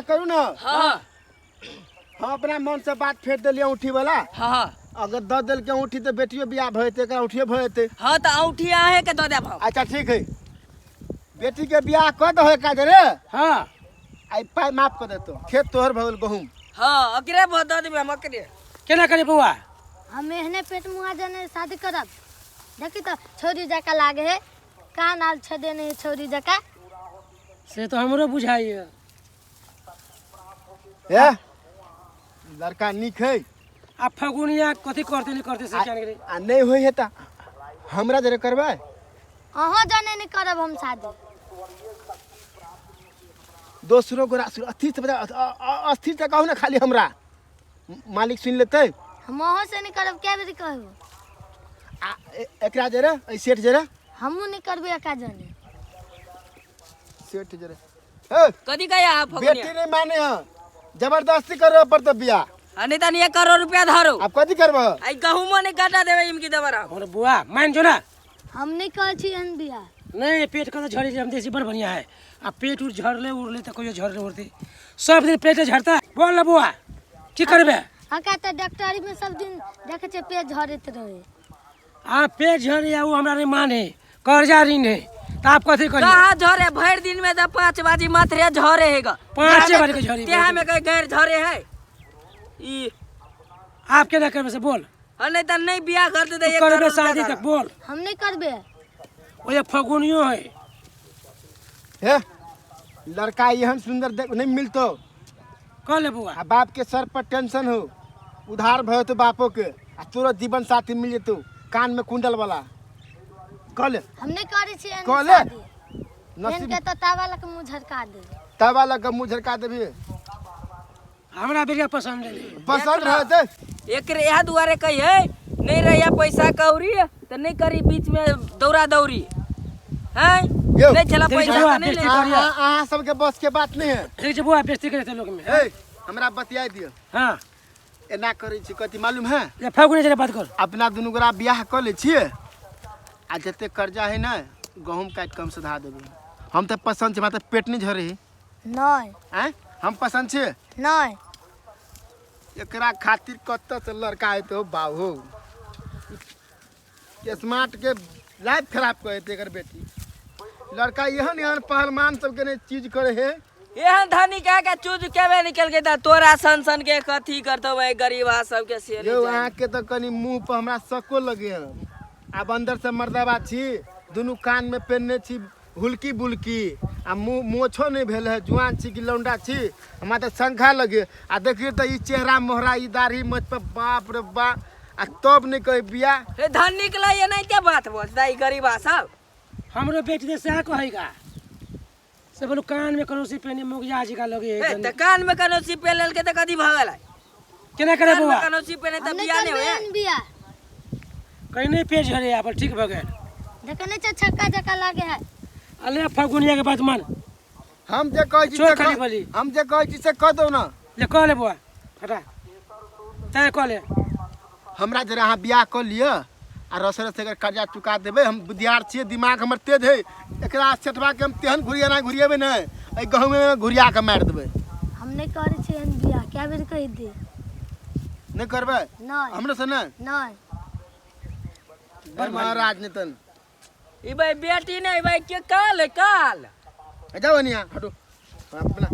करू ना। हाँ हम अपना मन से बात फेर दिलिए औठी वाला। हाँ अगर द दिल के औठी तो बेटियो बियाह भयते एकरा औठिए भयते। हाँ तो औठी आहे के दो देब। अच्छा ठीक है बेटी के बियाह कर दो है काज रे। हाँ आई पाई माफ कर देतो खेत तोहर भगल गहूम। हाँ अकरे बहुत दो देबे हम अकरे। केना करे बउआ हम एहने पेट मुआ जने शादी करब। देखी तो छोरी जका लागे है कान आल छदे नहीं छोरी जका। से तो हमरो बुझाइए। ए लड़का निक है। आ फगुनिया कथी करते नहीं करते से क्या करे। आ नहीं होई है ता हमरा जरे करबे। अहाँ जने नहीं करब हम शादी। दोसरो को अस्थिर से बता अस्थिर से कहू ना खाली हमरा मालिक सुन लेते। हम अहाँ से नहीं करब क्या बेरी कहू। आ एकरा जरे ए सेठ जरे हमू नहीं करबे एका जने। सेठ जरे ए कदी कया आप बेटी फगुनिया नहीं माने है जबरदस्ती करे पर तो बियाह। नहीं तो 1 करोड़ रुपया धरो। आप कथी करबे। आई गहूम नहीं काटा देबे इनकी दबरा। और बुआ मान जो ना हम नहीं कर छी एहन बिया। नहीं पेट का तो झड़ी हम देसी बड़ बढ़िया है। आ पेट उठ झड़ले उड़ले तो कोई झड़ले उड़ते सब दिन पेट झड़ता। बोल ना बुआ की करबे। अका तो डॉक्टरी में सब दिन देखे छे पेट झड़त रहे। आ पेट झड़ी आ वो हमरा नहीं माने कर्जा ऋण है तो आप कथी करिए। कहाँ झरे भर दिन में तो 5 बाजी मात्र झरे हैगा। 5 बार के झड़ी तेहा में कहीं गैर झरे है। ई आप केना करबे से बोल। नहीं तो नहीं बियाह करते तो 1 करबे करोड़ शादी रुपया तक बोल। हम नहीं करबे। वो ये फगुनियो है। हे लड़का यहन सुंदर देख नहीं मिलतो। कह ले बुआ आ बाप के सर पर टेंशन हो उधार भयो तो बापो के आ तोरा जीवन साथी मिल जेतो कान में कुंडल वाला। कह ले हम नहीं करे छी एहन कहले? शादी। नसीब एहन के तो तावा के मुंह झरका दे। तवा लग मुंह झरका देबी। हमरा बेरिया पसंद नहीं। पसंद रहते एकरे यह दुआरे कही है नहीं रहिया पैसा कौरी तो नहीं करी बीच में दौरा दौरी है। यो, नहीं चला देखिए पैसा बुआ, तो नहीं ले। बेइज्जती करिए। अहाँ सबके बस के बात नहीं है। देख जे बुआ बेइज्जती करते लोग में। ए हमरा बतियाई दियो हां एना करै छी कथी मालूम है। ये फगुनी जरा बात कर। अपना दुनू गोरा बियाह कर ले छिए आ जते कर्जा है ना गहूम काट कम सुधा देबे। हम तो पसंद छे मतलब पेट नहीं झरे नहीं हैं हम पसंद छे। नहीं एकरा खातिर कत्ता से लड़का है तो बाबू स्मार्ट के लाइफ खराब करे थे एकर बेटी। लड़का यहन यहन पहलवान सबके ने चीज करे है। एहन धनी कह के चूज केबे निकल के तोरा सन सन के कथी करतो भाई गरीब आ सब के से यो अहाँ के तो कनी मुंह पर हमरा सको लगे है। अब अंदर से मर्दाबा छी दोनों कान में पहनने छी हुलकी बुलकी आ मुंह मोछो नहीं भेल है जुआन छी कि लौंडा छी हमरा तो शंखा लगे आ देखिए तो ई चेहरा मोहरा ई दाढ़ी मत पे बाप रे बा आ तब नहीं कहे बियाह। रे धन निकला ये नहीं क्या बात बोलता ई गरीब आ सब। हमरो बेटी दे से कहेगा से बोलो कान में करोसी पहने मुगिया जी का लगे ए त कान में कनोसी पेलल के त कदी भागल है। केना करे कान में बुआ कनोसी पेने त हम नहीं बियाह नहीं करबे होया। एहन बिया। कहीं नहीं पेट झरे आप ठीक भ गए। देखे नहीं छे छक्का जका लागे है। अले फगुनिया के बात मान हम जे कहे छी चोर खाली बोली। हम जे कहे छी से कह दो ना। ले कह ले बुआ हटा तय कह ले। हमरा जरा अहाँ बियाह कर लिया आ रस रस अगर कर्जा चुका देबे। हम बुद्धियार छिए दिमाग हमर तेज है एकरा सेठवा के हम तेहन घुरियाना घुरिएबे ना ए गहूम में घुरिया के मार देबे। हम नहीं करे छी एहन बिया क्या बेरी कह दे। नहीं करबे नहीं हमरे से ना नहीं बड़ महाराज नितन ई भाई बेटी नहीं भाई के काल काल जाओ निया हटो अपना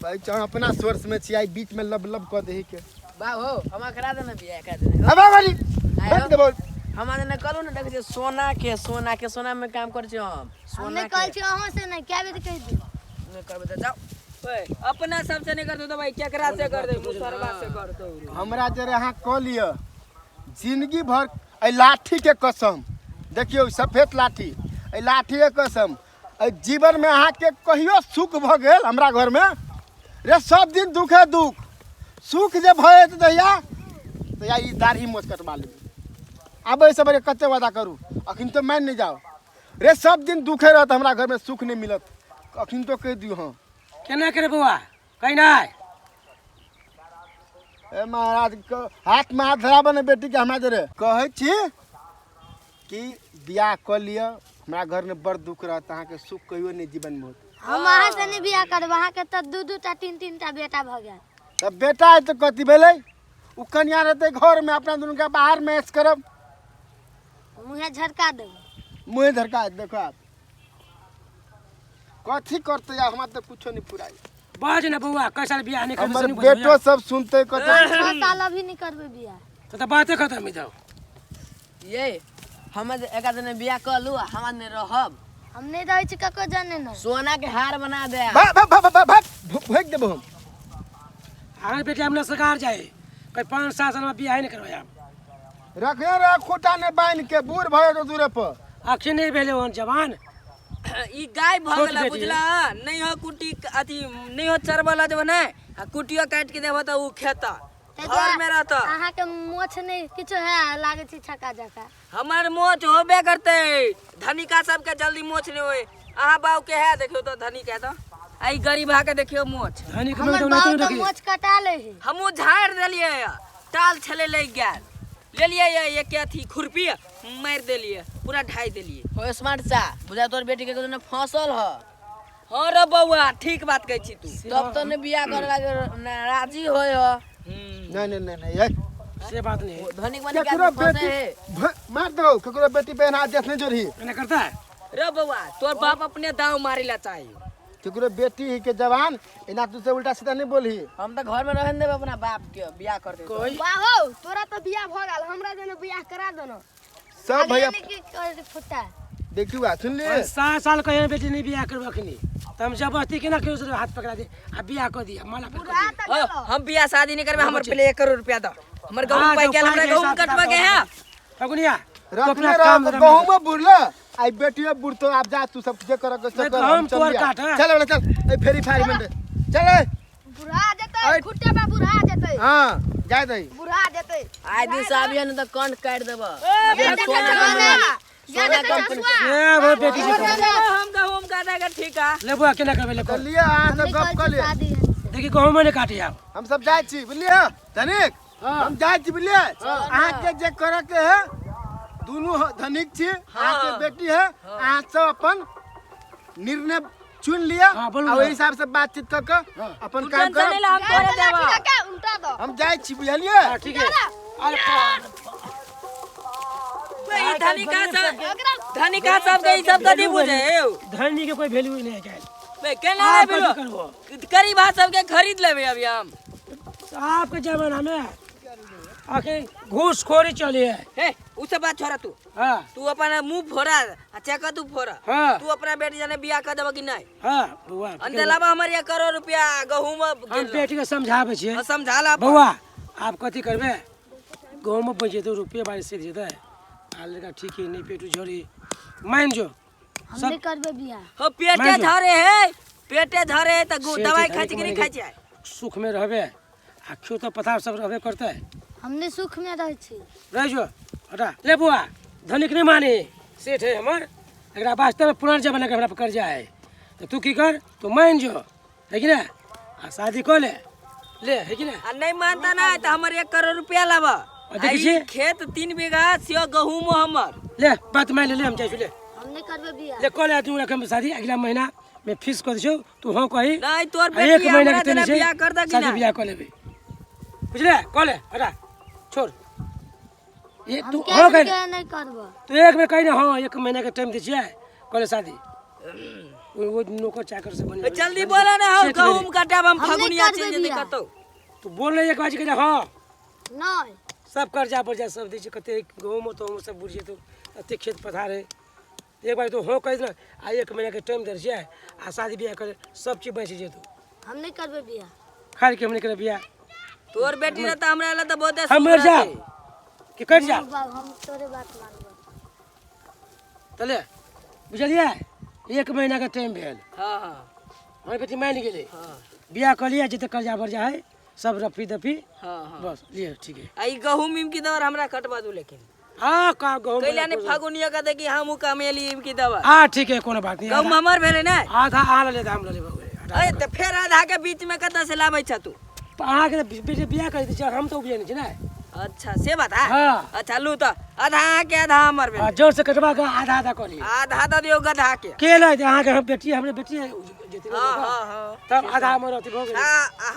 भाई चाह अपना सोर्स में छी आई बीच में लब लब कर देही के बा हो हम करा देना बियाह कर देना। अब वाली बैठ दे बोल हमारे ने करू ना देख सोना के सोना में काम कर छी हम। हम सोना नहीं कह छी अहाँ से नहीं क्या बेरी कह दे। नहीं करबे त जाओ। ओए अपना सब से नहीं कर दो तो भाई केकरा से कर दे मुसरवा से कर दो। हमरा जरे अहाँ कह लिया जिंदगी भर ए लाठी के कसम देखियो सफेद लाठी ए लाठी के कसम ए जीवन में अहाँ के कहियो सुख भ गेल हमरा घर में रे सब दिन दुख है दुख सुख जे भए त दहिया ई दाढ़ी मोछ कटवा लेबे। आबे से बड़े कते वादा करू अखिन तो मान नहीं जाओ रे सब दिन दुखे रहत हमरा घर में सुख नहीं मिलत अखिन तो कह दियो। हाँ केना करे बुआ कहीं ना ए महाराज हाथ में हाथ धराबे ने बेटी के हमरा जरे कहे छी कि बियाह कर लिया हमरा घर में बड़ दुख रहता अहाँ के सुख कहियो नहीं जीवन में होत हम अहाँ से नहीं बियाह करब अहाँ के तो 2-2 3-3 बेटा भ गया तब बेटा है तो कथी भेलै उ कन्या रहते घर में अपना दुनू के बाहर मैच करब मुँहे झटका देब मुँह धरका देखो आप कथी करते या हमरा तो कुछो नहीं पुराई बाज ना बउआ कैसा बियाह नहीं हमर कर बेटो सब सुनते कथी 6 साल अभी नहीं करबे बियाह तो बातें खत्म ही जाओ ये हम एक दिन बियाह कर लू हम नहीं रहब हम नहीं रहे छी कको जाने न सोना के हार बना दे भोग देबो हम हमारे बेटे हमने सरकार जाए कोई 5-7 साल में बियाह नहीं करवाया रखे रे खूटा ने बांध के बूढ़ भए तो दूरे पर आखिर नहीं भेले वन जवान ई गाय छोट भगला बेटी बुझला नहीं हो कुटी अथी नहीं हो चरबला जब ना आ कुटियो काट के देबो त उ खेता घर में रहता अहाँ के मोछ नहीं किछो है लागे छी छका जका हमार मोच होबे करते धनिका सब के जल्दी मोच नहीं होए अहाँ बाऊ के है देखियो तो धनी के तो आई गरीब के देखियो मोच धनी के हमर तो बाऊ नहीं तो रखी मोछ कटा ले है हमू झाड़ देलिए टाल छले ले गेल ले लिए ये के अथी खुरपी मार देलिए पूरा ढाई देलिए हो स्मार्ट सा बुझा तोर बेटी के कोनो फसल ह हां रे बउआ ठीक बात कहै छी तू तब तो ने बियाह करे लागे राजी होय हो नहीं ये से बात नहीं है धनिक बने के केकरो आदमी फंसे बेटी है मार दो केकरो बेटी बहन हाथ देख नहीं जोड़ी मैंने करता है रे बउआ तोर बाप अपने दाव मारिला चाहिए केकरो बेटी ही के जवान एना तू से उल्टा सीधा नहीं बोली हम तो घर में रहन देब अपना बाप के बियाह कर दे कोई बाहो तोरा तो बियाह भ गेल हमरा जने बियाह करा दो न सब भैया की कर फुटा देखियो सुन लिए 7 साल का बेटी नहीं बियाह करवा अखनी तो हम जबरदस्ती के ना के उसरे हाथ पकड़ा दे आ बियाह कर दिया माला पे कर दिया हम बियाह शादी नहीं करबे हमर पहले 1 करोड़ रुपया दो हमर गहूं पाई के हमरा गहूं कटवा के है फगुनिया तो रखने अपना रह काम गहूं में बुरला आई बेटिया बुर तो आप जा तू सब जे कर के नहीं, कर तो हम तोर काट, हाँ। चल चल ए फेरी फायर में चल ए बुढ़ा जेतै खुट्टे पे बुढ़ा जेतै हां जाय दई बुढ़ा जेतै आइ दिन से आबिए न त कंठ काट देब ये देखा ए वो बेटी से कर हम गहूं काटा के ठीक है ले बुआ केना करबे ले कर चलिए हां सब गप कर लिए देखी गहूं में नहीं काटी आप हम सब जाय छी बुझलिए धनिक हम जाय छी बुझलिए अहाँ के जे करे के है दोनों धनिक छी अहाँ के बेटी है अहाँ सब अपन निर्णय चुन लिया हाँ, बोलू और ना। वही हिसाब से बातचीत करके अपन काम टेंशन कर नहीं ला हम करे देबा उल्टा दो हम जाय छी बुझलिए हां ठीक है अरे धनिका सब के ई सब कदी बुझे धनी के कोई वैल्यू नहीं है क्या बे केना है आप बिलो कथी करबो गरीब सब के खरीद लेबे अभी हम आपके जमाना में आखिर घूसखोरी चली है हे उ सब बात छोड़ा तू हाँ तू अपन मुंह फोड़ा आ चेका तू फोड़ा हाँ तू अपना बेटी जाने बियाह कर देबा कि नहीं हाँ बउआ अंदर लाबा हमर 1 करोड़ रुपया गहूं में हम बेटी के समझावे छिए समझाला बउआ आप कथी करबे गाँव में बच जेते रुपये बारी से जेते आ लड़का ठीक है नहीं पेटू झोरी मान जो हम नहीं करबे बियाह हो पेटे मान जो। धरे है पेटे धरे है त से दवाई तो खाई धनी कि नहीं के खाई छै सुख में रहबे आ क्यों तो पथार सब रहबे करते है हमने सुख में रह छी रह जो हटा ले बुआ धनिक नहीं माने सेठ है हमर एकरा वास्तव में पुरान जमाना के हमरा पर कर्जा है तो तू की कर तू मान जो है कि ना आ शादी कर ले है कि ना आ नहीं मानता ना त हमर 1 करोड़ रुपया लाबा देखी छी? खेत 3 बीघा सियो गहूं में हमर ले बात मान ले हम जाइछु ले हम नहीं करबे बियाह ले कल तू रकम शादी अगला महीना में फीस कर दिछो तू हो कही नहीं तोर आ एक बेटी महीना हमरा के तेने जना से बियाह कर दा कि शादी ना बियाह कर लेबे बुझले कल हटा छोड़ ये हम तू क्या हो गई नहीं करबो तू एक में कही ना हाँ 1 महीना के टाइम दीजिए कल शादी वो नौकर चाकर से बने जल्दी बोला ना हो सेठ गहूं मेरे। काटब हम हम नहीं फगुनिया करबे चल जेते बियाह। कतो तू बोल रही एक बाजी के हाँ नहीं सब कर्जा पर्जा सब दी कते गाँव में तो हम सब बुझिए तो अते खेत पथार है एक बार तो हो कही ना आ 1 महीना के टाइम दे आ शादी ब्याह करे सब चीज बच जेतू हम नहीं करबे बियाह खाली के हमने करे बियाह तोर बेटी रहता हमरा ला त बहुते हम मर जा कि कट जा बाबू हम तोरे बात मानबो चले बुझलिए 1 महीना का टाइम भेल हां हां हमारे बेटी मान गेले हां बियाह कर लिया जिते कर्जा वर्जा है सब रफी दफी हां हां बस लिए ठीक है आई गहूं मीम की दवा हमरा कटवा दू लेकिन हाँ का गाँव कैला ने फागुनिया का देखी हम कमेली इम की दवा हाँ ठीक है कोनो बात नहीं गहूं हमर भेले ना आधा आधा ले हम ले अरे त फेर आधा के बीच में कत से लाबै छ तू अहाँ के बेटे बियाह कर दी हम तो उपजे नहीं ना अच्छा से बता हाँ। अच्छा लू तो आधा के आधा हमर भेले जोर से कटवा के आधा आधा कर लिए आधा आधा दियो गधा के के ले अहाँ के हम बेटी हमरे बेटी के तीनों हाँ लोग हाँ हाँ तब आधा हमर अथी हो गेल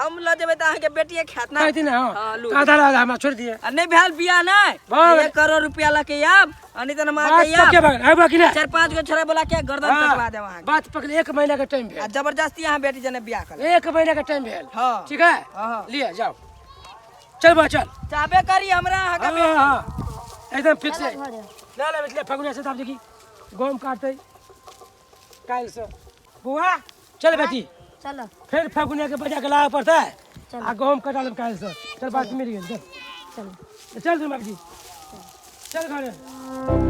हम ल जेबै त अहाँके बेटिए खात ना कहती ना हाँ, हां लू। आधा आधा हमरा छोड़ दिए आ नहीं भेल बिया नहीं भाग। 1 करोड़ रुपया लके आब अनि त मार बात के पक्के आब बगल आबा कि ना 4-5 गो छोरा बोला के गर्दन कटवा देब अहाँके बात पकड़ 1 महीना का टाइम आ भेल जबरदस्ती अहाँ बेटी जने बियाह कर 1 महीना का टाइम भेल हाँ। ठीक है हाँ। लिए जाओ चल बा चल चाबे करी हमरा अहाँके हाँ हाँ एकदम फिक्स है घरे ना ले मतलब फगुना से तब देखी गम काटते काल से बुआ चल बेटी चलो फिर फगुना के बजा के लाया पड़ता है चलो। आ गम कटा ले काल से चल बात मिल गई चल चलो चल तुम बाबूजी चल घरे